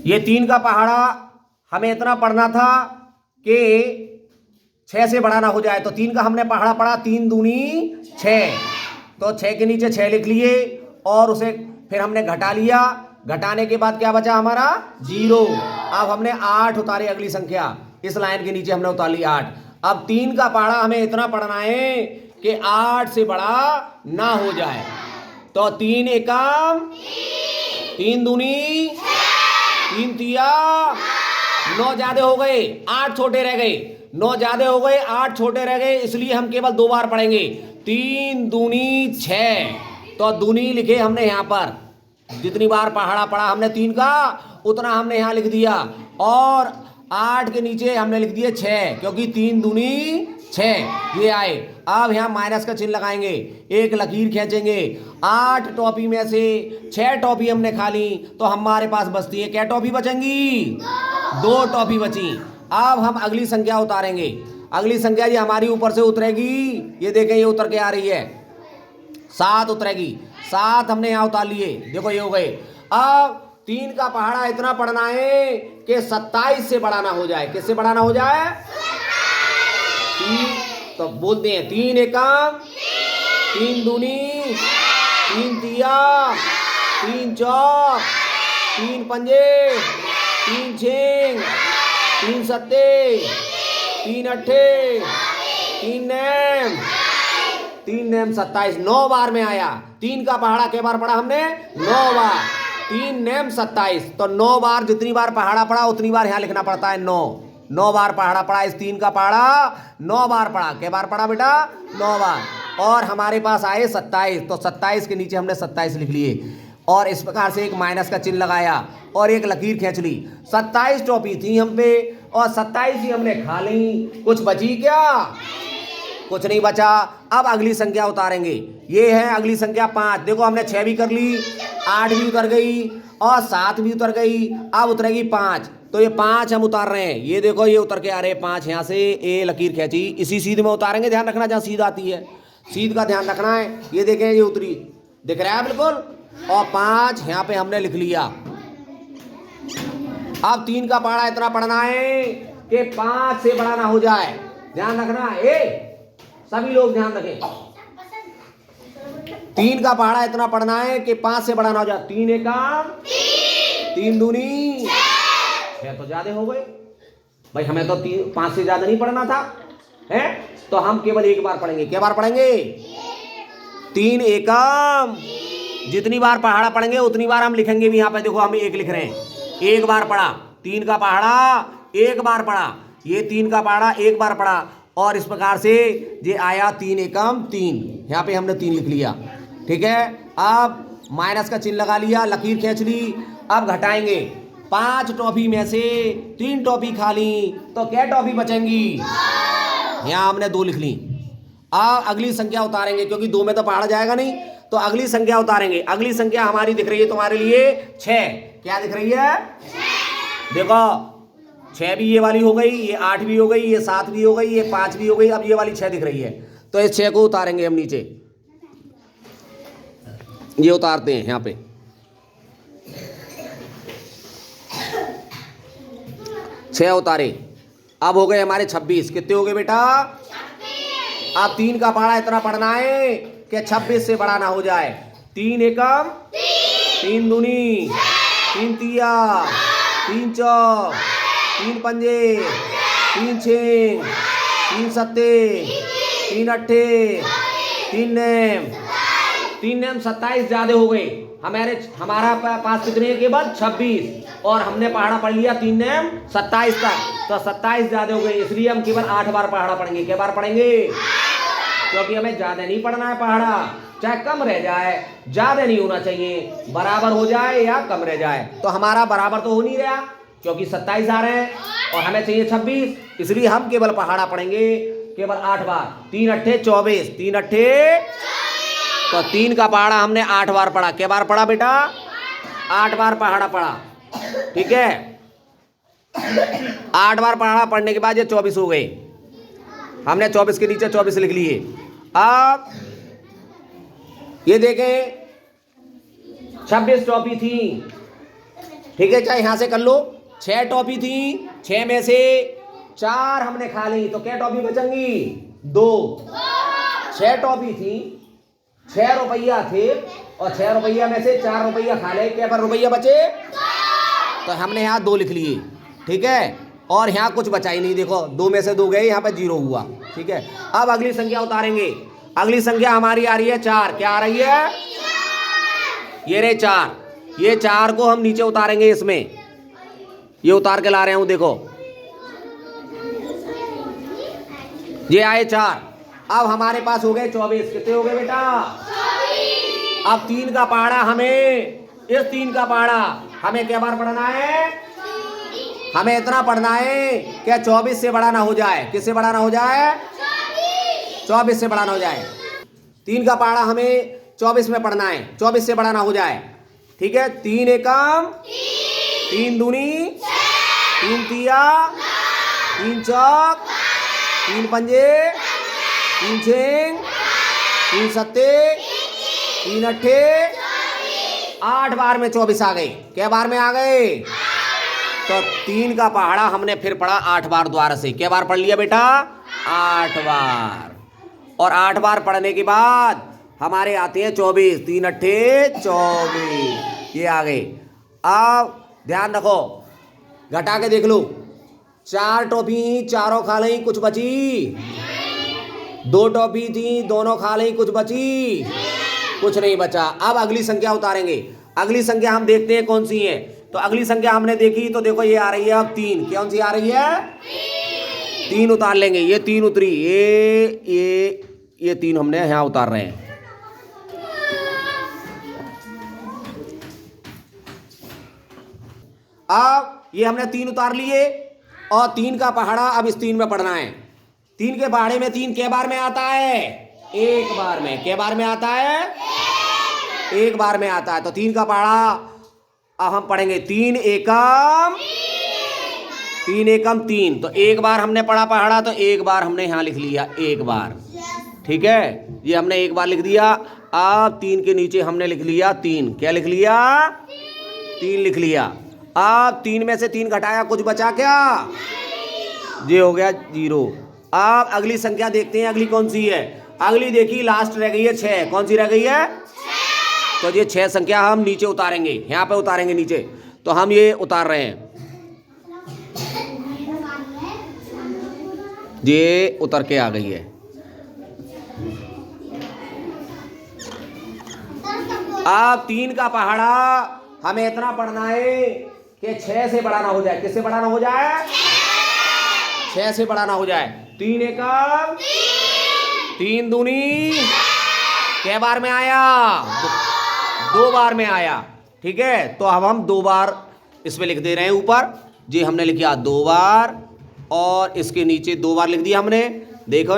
ये 3 का पहाड़ा हमें इतना पढ़ना था कि 6 से बड़ा ना हो जाए। तो 3 का हमने पहाड़ा पढ़ा, 3 दूनी 6, तो 6 के नीचे 6 लिख लिए और उसे फिर हमने घटा लिया। घटाने के बाद क्या बचा हमारा 0। अब हमने 8 उतारे अगली संख्या, इस लाइन के नीचे हमने उतार ली 8। अब 3 का पहाड़ा हमें इतना पढ़ना है कि 8 से बड़ा ना हो जाए। तो 3 एकम 3 दूनी 3 तिया 9 ज्यादा हो गए, 8 छोटे रह गए। 9 ज्यादा हो गए, 8 छोटे रह गए, इसलिए हम केवल 2 बार पढ़ेंगे। 3 दूनी 6, तो दूनी लिखे हमने यहां पर। जितनी बार पहाड़ा पढ़ा हमने 3 का, उतना हमने यहां लिख दिया। और 8 के नीचे हमने लिख दिए 6, क्योंकि 3 दूनी 6 ये आए। अब यहां माइनस का चिन्ह लगाएंगे, एक लकीर खींचेंगे। 8 टॉफी में से 6 टॉफी हमने खा ली, तो हमारे पास बचती है क्या टॉफी बचेंगी? 2 टॉफी बची। अब हम अगली संख्या उतारेंगे। अगली संख्या ये हमारी ऊपर से उतरेगी, ये देखें ये उतर के आ रही है, 7 उतरेगी। 7 हमने यहाँ उतार लिए, देखो ये हो गए। अब 3 का पहाड़ा इतना पढ़ना है कि 27 से बड़ा ना हो जाए। किससे बड़ा ना हो जाए? 3, तो बोलते हैं 3 एकम 3 दूनी 3 तिया 3 चौक 3 पंजे 3 छेंग 3 सत्ते 3 अट्ठे 3 नैम 3 नैम 27, 9 बार में आया। 3 का पहाड़ा कै बार पढ़ा हमने? 9 बार। 3 नैम 27, तो 9 बार जितनी बार पहाड़ा पढ़ा उतनी बार यहाँ लिखना पड़ता है 9 बार पहाड़ा पढ़ा। इस 3 का पहाड़ा 9 बार पढ़ा। कै बार पढ़ा बेटा? 9 बार। और हमारे पास आए 27, तो 27 के नीचे हमने 27 लिख लिए और इस प्रकार से एक माइनस का चिन्ह लगाया और एक लकीर खींच ली। 27 टॉफी थी हम पे और 27 ही हमने खा ली। कुछ बची क्या? कुछ नहीं बचा। अब अगली संख्या उतारेंगे, ये है अगली संख्या 5। देखो हमने 6 भी कर ली, 8 भी उतर गई और 7 भी उतर गई। अब उतरेगी 5, तो ये 5 हम उतार रहे हैं। ये देखो ये उतर के आ रहे हैं 5, यहाँ से ए लकीर खींची, इसी सीध में उतारेंगे। ध्यान रखना जहाँ सीध आती है, सीध का ध्यान रखना है। ये देखें ये उतरी, दिख रहा है बिल्कुल। और 5 यहाँ पे हमने लिख लिया। अब 3 का पहाड़ा इतना पढ़ना है कि 5 से बड़ा ना हो जाए। ध्यान रखना, सभी लोग ध्यान रखें। 3 का पहाड़ा इतना पढ़ना है कि 5 से बड़ा ना हो जाए। 3 एकम 3 दूनी 6, तो ज्यादा हो गए भाई। हमें तो 5 से ज्यादा नहीं पढ़ना था, है? तो हम केवल एक बार पढ़ेंगे। क्या बार पढ़ेंगे? 3 एकम, जितनी बार पहाड़ा पढ़ेंगे उतनी बार हम लिखेंगे भी। यहाँ पे देखो हम 1 लिख रहे हैं, 1 बार पढ़ा। 3 का पहाड़ा 1 बार पढ़ा, ये 3 का पहाड़ा 1 बार पढ़ा और इस प्रकार से ये आया 3 एकम 3। यहाँ पे हमने 3 लिख लिया, ठीक है। अब माइनस का चिन्ह लगा लिया, लकीर खींच ली। अब घटाएंगे, 5 टॉफी में से 3 टॉफी खा ली, तो क्या टॉफी बचेंगी? यहाँ हमने 2 लिख ली। अब अगली संख्या उतारेंगे, क्योंकि 2 में तो पहाड़ा जाएगा नहीं, तो अगली संख्या उतारेंगे। अगली संख्या हमारी दिख रही है तुम्हारे लिए 6। क्या दिख रही है? देखो 6 भी ये वाली हो गई, ये 8 भी हो गई, ये 7 भी हो गई, ये 5 भी हो गई। अब ये वाली 6 दिख रही है, तो इस 6 को उतारेंगे हम नीचे। ये उतारते हैं यहाँ पे, छह उतारे। अब हो गए हमारे 26। कितने हो गए बेटा? 26। अब 3 का पहाड़ा इतना पढ़ना है कि 26 से बड़ा ना हो जाए। 3 एकम 3 दूनी 3 तिया 3 चौक 3 पंजे 3 छेंग 3 सत्ते 3 अट्ठे 3 नैम 27 ज्यादा हो गए। हमारा पास कितने के बाद 26 और हमने पहाड़ा पढ़ लिया 3 नैम 27 तक, तो 27 ज्यादा हो गए। इसलिए हम केवल 8 बार पहाड़ा पढ़ेंगे। क्या बार पढ़ेंगे? क्योंकि हमें ज्यादा नहीं पढ़ना है पहाड़ा, चाहे कम रह जाए, ज्यादा नहीं होना चाहिए, बराबर हो जाए या कम रह जाए। तो हमारा बराबर तो हो नहीं रहा, क्योंकि 27 आ रहे हैं और हमें चाहिए 26, इसलिए हम केवल पहाड़ा पढ़ेंगे केवल 8 बार। 3 अट्ठे 24, 3 अट्ठे, तो 3 का पहाड़ा हमने 8 बार पढ़ा। क्या बार पढ़ा बेटा? 8 बार पहाड़ा पढ़ा, ठीक है। 8 बार पहाड़ा पढ़ने के बाद ये 24 हो गए। हमने 24 के नीचे 24 लिख लिए। अब ये देखें 26 टॉफी थी। ठीक है, चाहे यहां से कर लो। 6 टॉफी थी, 6 में से 4 हमने खा ली, तो क्या टॉफी बचेंगी? 2। 6 टॉफी थी, 6 रुपया थे, और 6 रुपया में से 4 रुपया खा ले, क्या पर रुपया बचे? तो हमने यहाँ 2 लिख लिए। ठीक है, और यहाँ कुछ बचा ही नहीं, देखो 2 में से 2 गए, यहाँ पे 0 हुआ। ठीक है, अब अगली संख्या उतारेंगे। अगली संख्या हमारी आ रही है 4। क्या आ रही है? ये रहे 4। ये 4 को हम नीचे उतारेंगे इसमें, ये उतार के ला रहे हूं, देखो ये आए 4। अब हमारे पास हो गए 24। कितने हो गए बेटा? 24। अब 3 का पहाड़ा हमें, इस 3 का पहाड़ा हमें क्या बार पढ़ना है? हमें इतना पढ़ना है क्या 24 से बड़ा ना हो जाए। किससे बड़ा ना हो जाए? 24 से बड़ा ना हो जाए। 3 का पहाड़ा हमें 24 में पढ़ना है, 24 से बड़ा ना हो जाए। ठीक है, 3 एकम 3 दूनी 3 तिया 3 चौक 3 पंजे 3 छेंग 3 सत्ते 3 अट्ठे 8 बार में 24 आ गए। क्या बार में आ गए? तो 3 का पहाड़ा हमने फिर पढ़ा 8 बार द्वारा से। क्या बार पढ़ लिया बेटा? 8 बार। और 8 बार पढ़ने के बाद हमारे आते हैं 24। 3 अट्ठे 24, ये आ गए। अब ध्यान रखो, घटा के देख लो। 4 टॉफी, चारों खा ली, कुछ बची? 2 टॉफी थी, दोनों खा ली, कुछ बची? कुछ नहीं बचा। अब अगली संख्या उतारेंगे। अगली संख्या हम देखते हैं कौन सी है। तो अगली संख्या हमने देखी, तो देखो ये आ रही है अब 3। कौन सी आ रही है? 3 उतार लेंगे। ये 3 उतरी, ये 3 हमने यहाँ उतार रहे हैं। अब ये हमने 3 उतार लिए, और 3 का पहाड़ा अब इस 3 में पढ़ना है। 3 के पहाड़े में 3 कै बार में आता है? 1 बार में। कै बार में आता है? 1 बार में आता है। तो 3 का पहाड़ा अब हम पढ़ेंगे 3 एकम 3। तो 1 बार हमने पढ़ा पहाड़ा, तो 1 बार हमने यहाँ लिख लिया, 1 बार। ठीक है, ये हमने 1 बार लिख दिया। अब 3 के नीचे हमने लिख लिया 3। क्या लिख लिया? 3 लिख लिया। अब 3 में से 3 घटाया, कुछ बचा क्या? ये हो गया 0। अब अगली संख्या देखते हैं, अगली कौन सी है। अगली देखी, लास्ट रह गई है 6। कौन सी रह गई है? तो ये 6 संख्या हम नीचे उतारेंगे, यहाँ पे उतारेंगे नीचे। तो हम ये उतार रहे हैं, ये उतर के आ गई है। अब 3 का पहाड़ा हमें इतना पढ़ना है कि 6 से बड़ा ना हो जाए। किससे बड़ा ना हो जाए? 6 से बड़ा ना हो जाए। 3 एकम 3 दूनी कै बार में आया? 2 बार में आया। ठीक है, तो अब हम 2 बार इसमें लिख दे रहे हैं ऊपर। जी हमने लिखा 2 बार, और इसके नीचे 2 बार लिख दिया हमने, देखो।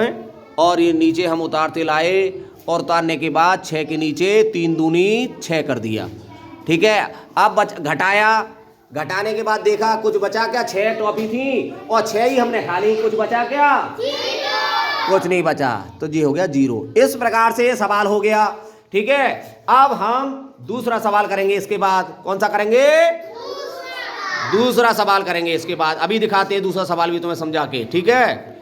और ये नीचे हम उतारते लाए, और उतारने के बाद 6 के नीचे 3 दूनी 6 कर दिया। ठीक है, अब घटाया, घटाने के बाद देखा कुछ बचा क्या? 6 टॉफी थी, और 6 ही हमने खा ली, कुछ बचा क्या? कुछ नहीं बचा। तो जी हो गया 0। इस प्रकार से ये सवाल हो गया। ठीक है, अब हम दूसरा सवाल करेंगे इसके बाद। कौन सा करेंगे? दूसरा सवाल करेंगे इसके बाद। अभी दिखाते हैं दूसरा सवाल भी तुम्हें समझा के। ठीक है।